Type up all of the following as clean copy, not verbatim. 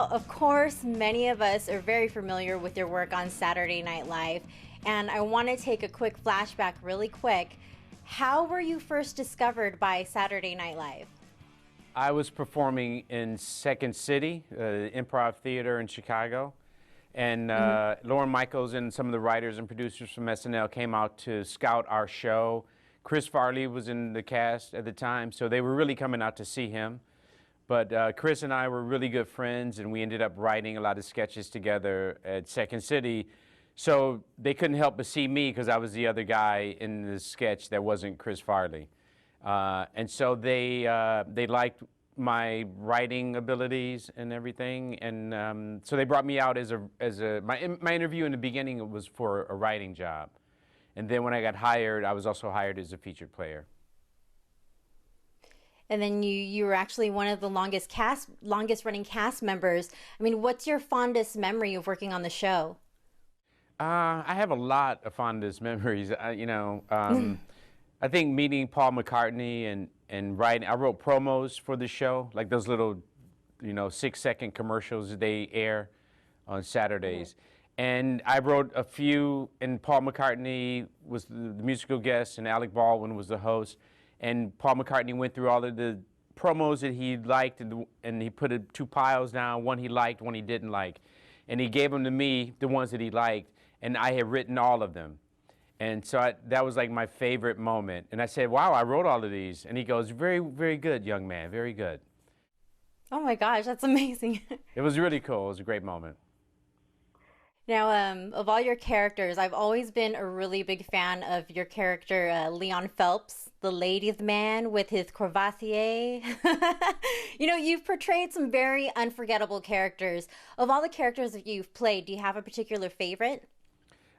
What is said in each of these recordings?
Now, of course, many of us are very familiar with your work on Saturday Night Live, and I want to take a quick flashback really quick. How were you first discovered by Saturday Night Live? I was performing in Second City, Improv Theater in Chicago, and Lauren Michaels and some of the writers and producers from SNL came out to scout our show. Chris Farley was in the cast at the time, so they were really coming out to see him. But Chris and I were really good friends, and we ended up writing a lot of sketches together at Second City. So they couldn't help but see me because I was the other guy in the sketch that wasn't Chris Farley. And so they liked my writing abilities and everything, and so they brought me out my interview in the beginning was for a writing job, and then when I got hired, I was also hired as a featured player. And then you were actually one of the longest running cast members. I mean, what's your fondest memory of working on the show? I have a lot of fondest memories. I think meeting Paul McCartney and writing. I wrote promos for the show, like those little, 6-second commercials that they air on Saturdays. And I wrote a few, and Paul McCartney was the musical guest, and Alec Baldwin was the host. And Paul McCartney went through all of the promos that he liked, and he put two piles down, one he liked, one he didn't like. And he gave them to me, the ones that he liked, and I had written all of them. And so that was like my favorite moment. And I said, wow, I wrote all of these. And he goes, very, very good, young man, very good. Oh my gosh, that's amazing. It was really cool. It was a great moment. Now, of all your characters, I've always been a really big fan of your character, Leon Phelps, the ladies' man with his Courvoisier. You've portrayed some very unforgettable characters. Of all the characters that you've played, do you have a particular favorite?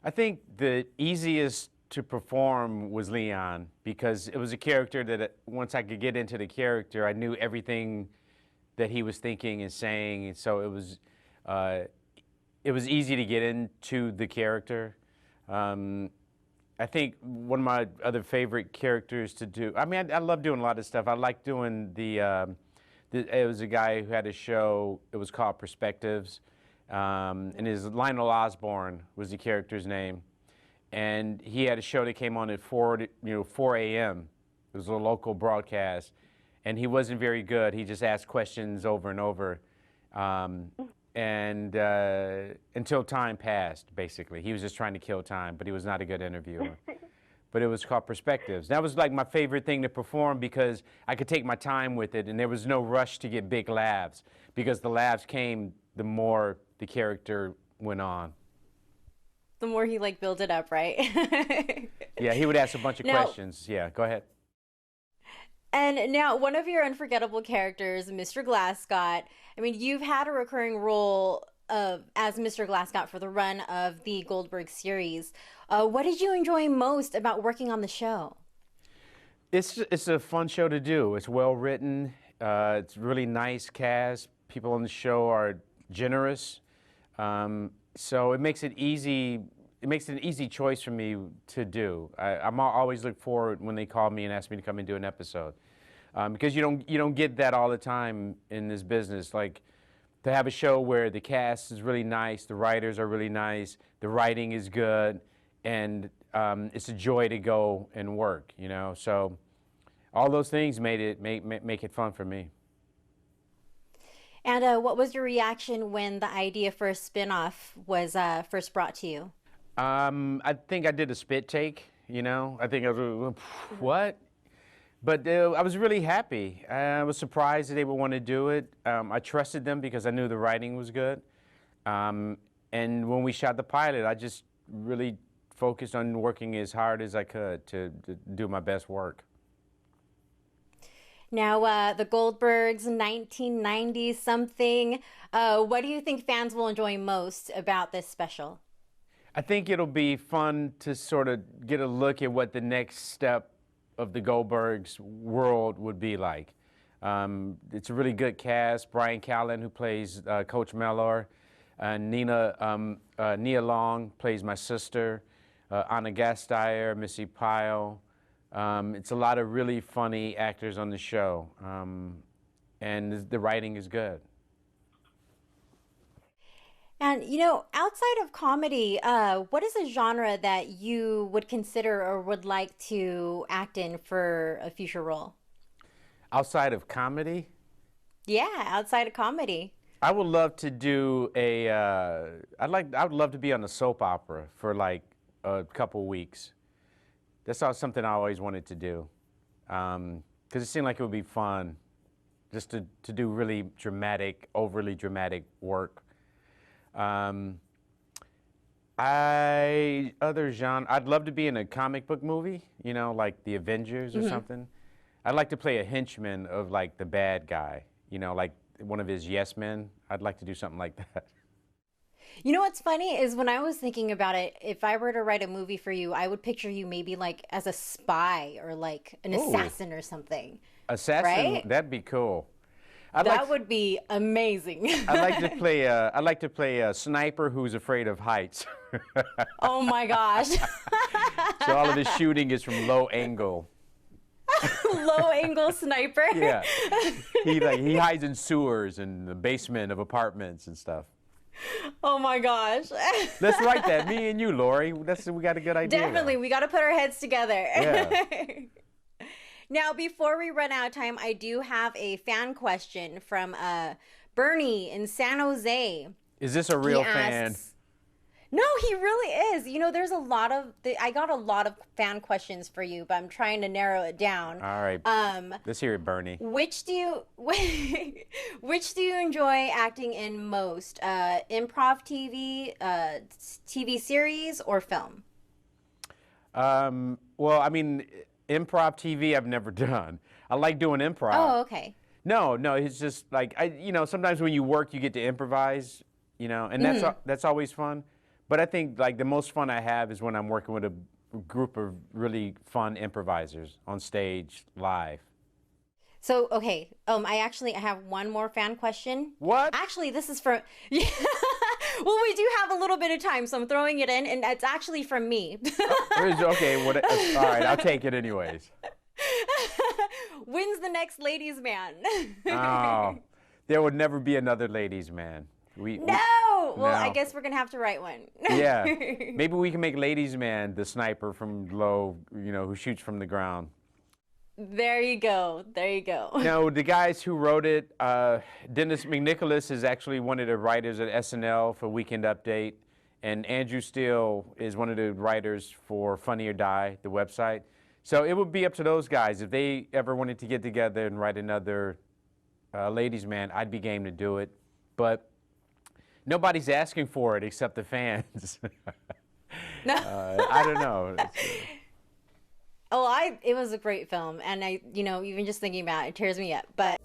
I think the easiest to perform was Leon, because it was a character that once I could get into the character, I knew everything that he was thinking and saying, and so it was easy to get into the character. I think one of my other favorite characters to do, I love doing a lot of stuff. I like doing it was a guy who had a show, it was called Perspectives, and Lionel Osborne was the character's name. And he had a show that came on at 4 a.m. It was a local broadcast, and he wasn't very good. He just asked questions over and over. And until time passed, basically. He was just trying to kill time, but he was not a good interviewer. But it was called Perspectives. That was like my favorite thing to perform because I could take my time with it, and there was no rush to get big laughs, because the laughs came the more the character went on. The more he built it up, right? Yeah, he would ask a bunch of questions. Yeah, go ahead. And now, one of your unforgettable characters, Mr. Glascott, you've had a recurring role as Mr. Glascott for the run of the Goldberg series. What did you enjoy most about working on the show? It's a fun show to do. It's well written. It's really nice cast. People on the show are generous. So it makes it easy. It makes it an easy choice for me to do. I'm always look forward when they call me and ask me to come and do an episode, because you don't get that all the time in this business. Like, to have a show where the cast is really nice, the writers are really nice, the writing is good, and it's a joy to go and work. So all those things make it fun for me. And what was your reaction when the idea for a spin-off was first brought to you? I think I did a spit take, I think I was, what? But I was really happy. I was surprised that they would want to do it. I trusted them because I knew the writing was good. And when we shot the pilot, I just really focused on working as hard as I could to do my best work. Now, the Goldbergs, 1990 something. What do you think fans will enjoy most about this special? I think it'll be fun to sort of get a look at what the next step of the Goldbergs world would be like. It's a really good cast. Brian Callen, who plays Coach Mellor, Nia Long plays my sister, Anna Gasteyer, Missy Pyle. It's a lot of really funny actors on the show, and the writing is good. And outside of comedy, what is a genre that you would consider or would like to act in for a future role? Outside of comedy, Yeah, outside of comedy. I would love to do a. I would love to be on a soap opera for like a couple weeks. Something I always wanted to do, because it seemed like it would be fun, just to do really dramatic, overly dramatic work. Um, Other genre. I'd love to be in a comic book movie, like the Avengers or something. I'd like to play a henchman of like the bad guy, like one of his yes men. I'd like to do something like that. You know what's funny is when I was thinking about it, if I were to write a movie for you, I would picture you maybe like as a spy or like an Ooh, assassin or something. assassin. Right? That'd be cool. I'd like. That would be amazing. I'd like to play a sniper who's afraid of heights. Oh my gosh. So all of his shooting is from low angle. Low angle sniper. Yeah. He hides in sewers and the basement of apartments and stuff. Oh my gosh. Let's write that. Me and you, Lori. We got a good idea. Definitely. We got to put our heads together. Yeah. Now, before we run out of time, I do have a fan question from Bernie in San Jose. Is this a real He fan? asks, no, he really is. There's a lot of I got a lot of fan questions for you, but I'm trying to narrow it down. All right. Let's hear it, Bernie. Which do you which do you enjoy acting in most? Improv TV, TV series, or film? Well, I mean, improv TV I've never done. I like doing improv. Oh, okay. No, it's just like sometimes when you work, you get to improvise, and that's always fun. But I think like the most fun I have is when I'm working with a group of really fun improvisers on stage live. So, okay, I have one more fan question. What? Actually, this is from, yeah. Well, we do have a little bit of time, so I'm throwing it in, and it's actually from me. Okay, all right, I'll take it anyways. When's the next ladies' man? Oh, there would never be another ladies' man. No! Well, I No. guess we're going to have to write one. Yeah, maybe we can make ladies' man the sniper from low, who shoots from the ground. There you go. There you go. No, the guys who wrote it, Dennis McNicholas is actually one of the writers at SNL for Weekend Update, and Andrew Steele is one of the writers for Funny or Die, the website. So it would be up to those guys. If they ever wanted to get together and write another ladies' man, I'd be game to do it. But nobody's asking for it except the fans. No. I don't know. Oh, it was a great film, and even just thinking about it tears me up. But